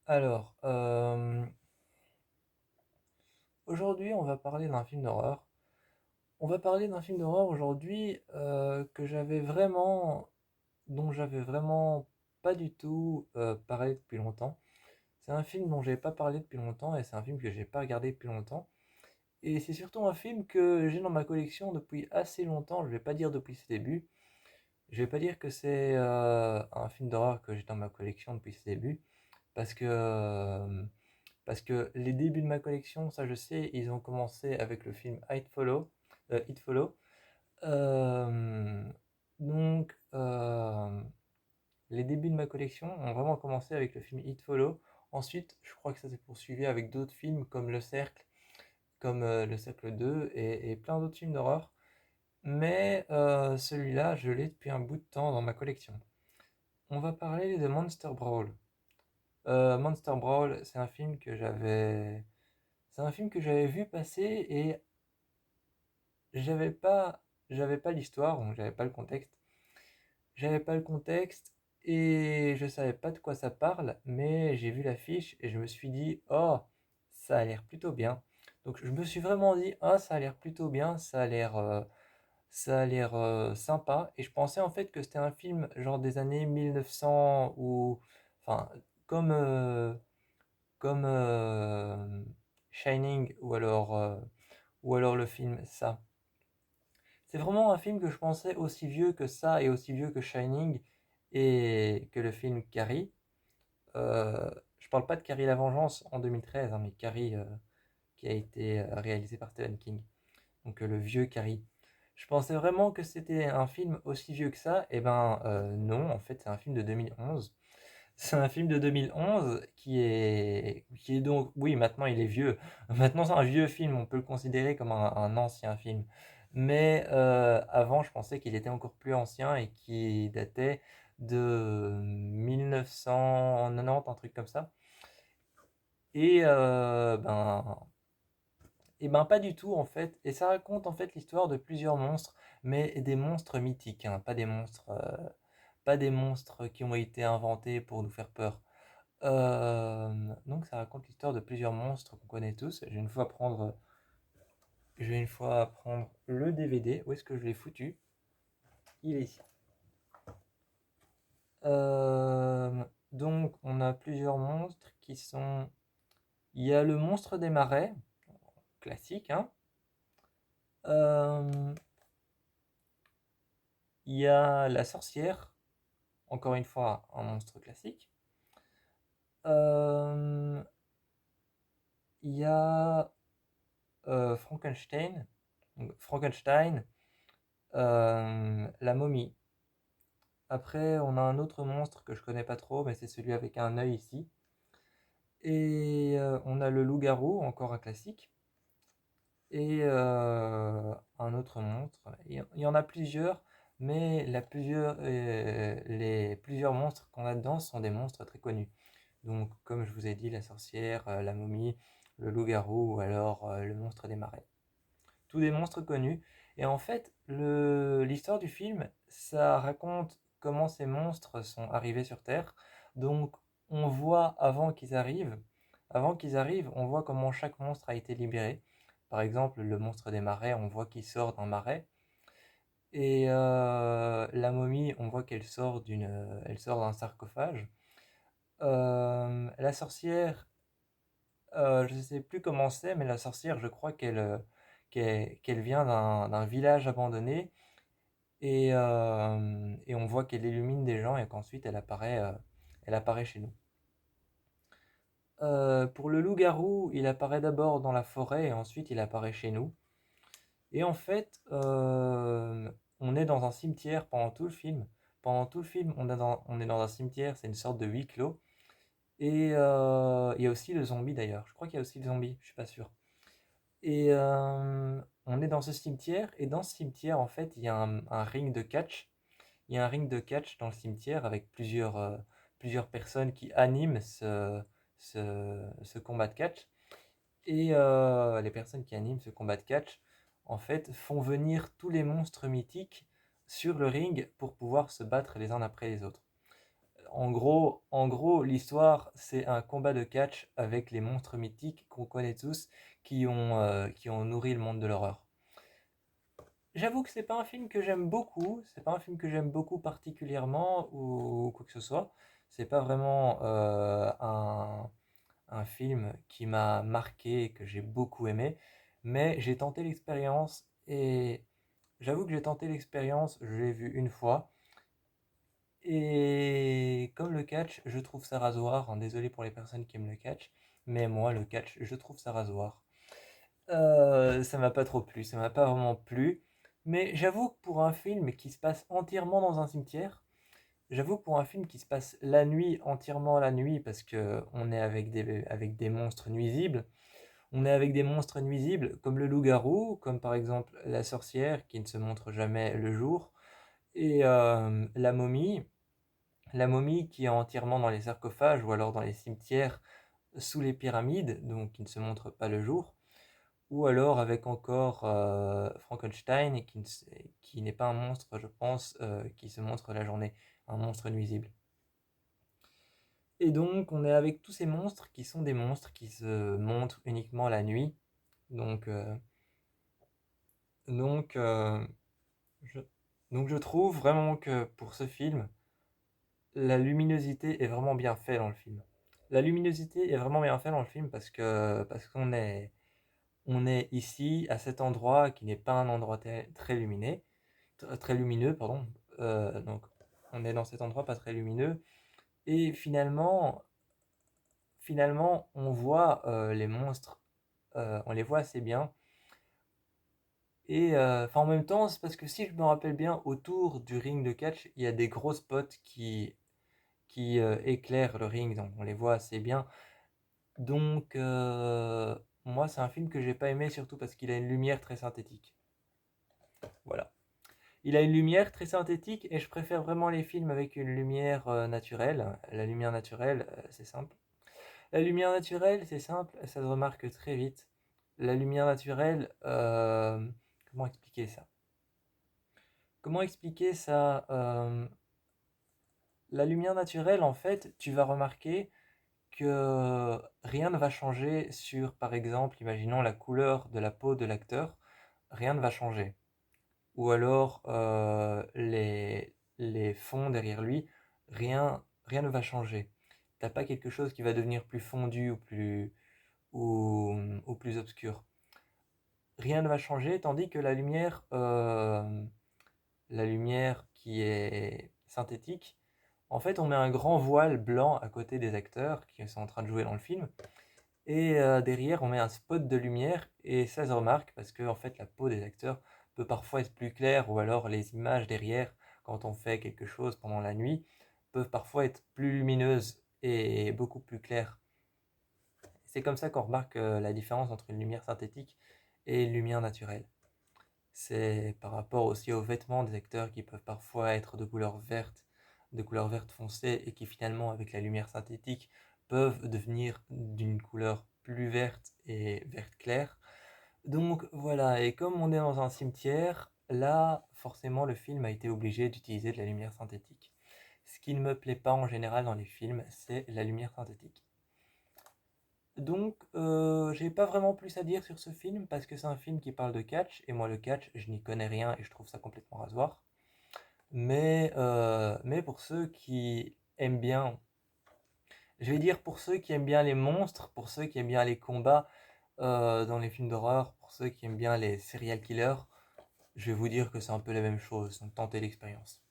Alors, aujourd'hui, on va parler d'un film d'horreur. On va parler d'un film d'horreur aujourd'hui dont j'avais vraiment pas du tout parlé depuis longtemps. C'est un film dont j'avais pas parlé depuis longtemps et c'est un film que j'ai pas regardé depuis longtemps. Et c'est surtout un film que j'ai dans ma collection depuis assez longtemps. Je vais pas dire depuis ses débuts. Je vais pas dire que c'est un film d'horreur que j'ai dans ma collection depuis ses débuts parce que les débuts de ma collection, ça je sais, ils ont commencé avec le film It Follow. Euh, donc, les débuts de ma collection ont vraiment commencé avec le film It Follow. Ensuite, je crois que ça s'est poursuivi avec d'autres films comme Le Cercle 2 et plein d'autres films d'horreur. Mais celui-là, je l'ai depuis un bout de temps dans ma collection. On va parler de Monster Brawl. Monster Brawl, c'est un film que j'avais vu passer et j'avais pas, j'avais pas l'histoire, donc j'avais pas le contexte. J'avais pas le contexte et je savais pas de quoi ça parle, mais j'ai vu l'affiche et je me suis dit, oh, ça a l'air plutôt bien. Donc je me suis vraiment dit, ah, ça a l'air plutôt bien, ça a l'air sympa. Et je pensais en fait que c'était un film genre des années 1900 ou, enfin, comme, euh, comme Shining ou alors le film Ça. C'est vraiment un film que je pensais aussi vieux que ça et aussi vieux que Shining et que le film Carrie. Je parle pas de Carrie la Vengeance en 2013, hein, mais Carrie qui a été réalisé par Stephen King. Donc le vieux Carrie. Je pensais vraiment que c'était un film aussi vieux que ça. Et ben non, en fait c'est un film de 2011. C'est un film de 2011 qui est donc, oui, maintenant il est vieux. Maintenant c'est un vieux film, on peut le considérer comme un ancien film. Mais avant, je pensais qu'il était encore plus ancien et qu'il datait de 1990, un truc comme ça. Et pas du tout en fait. Et ça raconte en fait l'histoire de plusieurs monstres, mais des monstres mythiques, hein, pas des monstres qui ont été inventés pour nous faire peur. Donc ça raconte l'histoire de plusieurs monstres qu'on connaît tous. Je vais une fois prendre le DVD. Où est-ce que je l'ai foutu? Il est ici. Donc on a plusieurs monstres qui sont. Il y a le monstre des marais, classique, hein. Euh, il y a la sorcière, encore une fois un monstre classique. Euh, il y a Frankenstein, la momie. Après, on a un autre monstre que je connais pas trop, mais c'est celui avec un œil ici. Et on a le loup-garou, encore un classique. Et un autre monstre. Il y en a plusieurs, mais les plusieurs monstres qu'on a dedans sont des monstres très connus. Donc, comme je vous ai dit, la sorcière, la momie, le loup-garou ou alors le monstre des marais. Tous des monstres connus. Et en fait, l'histoire du film, ça raconte comment ces monstres sont arrivés sur Terre. Donc, on voit avant qu'ils arrivent, on voit comment chaque monstre a été libéré. Par exemple, le monstre des marais, on voit qu'il sort d'un marais. Et la momie, on voit elle sort d'un sarcophage. La sorcière, je ne sais plus comment c'est, mais la sorcière, je crois qu'elle vient d'un village abandonné et on voit qu'elle illumine des gens et qu'ensuite elle apparaît chez nous. Pour le loup-garou, il apparaît d'abord dans la forêt et ensuite il apparaît chez nous. Et en fait, on est dans un cimetière pendant tout le film. Pendant tout le film, on est dans un cimetière, c'est une sorte de huis clos. Et il y a aussi le zombie d'ailleurs. Je crois qu'il y a aussi le zombie, je suis pas sûr. Et on est dans ce cimetière, et dans ce cimetière, en fait, il y a un ring de catch. Il y a un ring de catch dans le cimetière avec plusieurs personnes qui animent ce combat de catch. Et les personnes qui animent ce combat de catch, en fait, font venir tous les monstres mythiques sur le ring pour pouvoir se battre les uns après les autres. En gros, l'histoire, c'est un combat de catch avec les monstres mythiques qu'on connaît tous, qui ont nourri le monde de l'horreur. J'avoue que c'est pas un film que j'aime beaucoup, c'est pas un film que j'aime beaucoup particulièrement ou quoi que ce soit. C'est pas vraiment un film qui m'a marqué, que j'ai beaucoup aimé, mais j'ai tenté l'expérience et j'avoue que j'ai tenté l'expérience, je l'ai vu une fois. Et comme le catch, je trouve ça rasoir, hein, désolé pour les personnes qui aiment le catch, mais moi, le catch, je trouve ça rasoir. Ça m'a pas trop plu, ça m'a pas vraiment plu. Mais j'avoue que pour un film qui se passe entièrement dans un cimetière, j'avoue que pour un film qui se passe la nuit, entièrement la nuit, parce que on est avec des monstres nuisibles, on est avec des monstres nuisibles comme le loup-garou, comme par exemple la sorcière qui ne se montre jamais le jour, et la momie qui est entièrement dans les sarcophages ou alors dans les cimetières sous les pyramides, donc qui ne se montre pas le jour, ou alors avec encore Frankenstein qui n'est pas un monstre, je pense, qui se montre la journée, un monstre nuisible. Et donc on est avec tous ces monstres qui sont des monstres qui se montrent uniquement la nuit. Donc, euh, donc, euh, je, donc je trouve vraiment que pour ce film, la luminosité est vraiment bien faite dans le film. La luminosité est vraiment bien faite dans le film parce qu'on est ici à cet endroit qui n'est pas un endroit très lumineux, très lumineux, pardon. Donc on est dans cet endroit pas très lumineux et finalement on voit les monstres, on les voit assez bien. Et en même temps, c'est parce que si je me rappelle bien, autour du ring de catch, il y a des gros spots qui éclairent le ring, donc on les voit assez bien. Donc, moi, c'est un film que j'ai pas aimé, surtout parce qu'il a une lumière très synthétique. Voilà. Il a une lumière très synthétique et je préfère vraiment les films avec une lumière naturelle. La lumière naturelle, c'est simple. La lumière naturelle, c'est simple, ça se remarque très vite. La lumière naturelle, comment expliquer ça? Comment expliquer ça? La lumière naturelle, en fait, tu vas remarquer que rien ne va changer sur, par exemple, imaginons la couleur de la peau de l'acteur, rien ne va changer. Ou alors les fonds derrière lui, rien ne va changer. T'as pas quelque chose qui va devenir plus fondu ou plus obscur. Rien ne va changer, tandis que la lumière qui est synthétique, en fait, on met un grand voile blanc à côté des acteurs qui sont en train de jouer dans le film. Et derrière, on met un spot de lumière et ça se remarque parce que en fait, la peau des acteurs peut parfois être plus claire ou alors les images derrière, quand on fait quelque chose pendant la nuit, peuvent parfois être plus lumineuses et beaucoup plus claires. C'est comme ça qu'on remarque la différence entre une lumière synthétique et une lumière naturelle. C'est par rapport aussi aux vêtements des acteurs qui peuvent parfois être de couleur verte foncée et qui finalement, avec la lumière synthétique, peuvent devenir d'une couleur plus verte et verte claire. Donc voilà, et comme on est dans un cimetière, là, forcément, le film a été obligé d'utiliser de la lumière synthétique. Ce qui ne me plaît pas en général dans les films, c'est la lumière synthétique. Donc, j'ai pas vraiment plus à dire sur ce film parce que c'est un film qui parle de catch et moi le catch, je n'y connais rien et je trouve ça complètement rasoir. Mais pour ceux qui aiment bien, je vais dire pour ceux qui aiment bien les monstres, pour ceux qui aiment bien les combats dans les films d'horreur, pour ceux qui aiment bien les serial killers, je vais vous dire que c'est un peu la même chose, donc tentez l'expérience.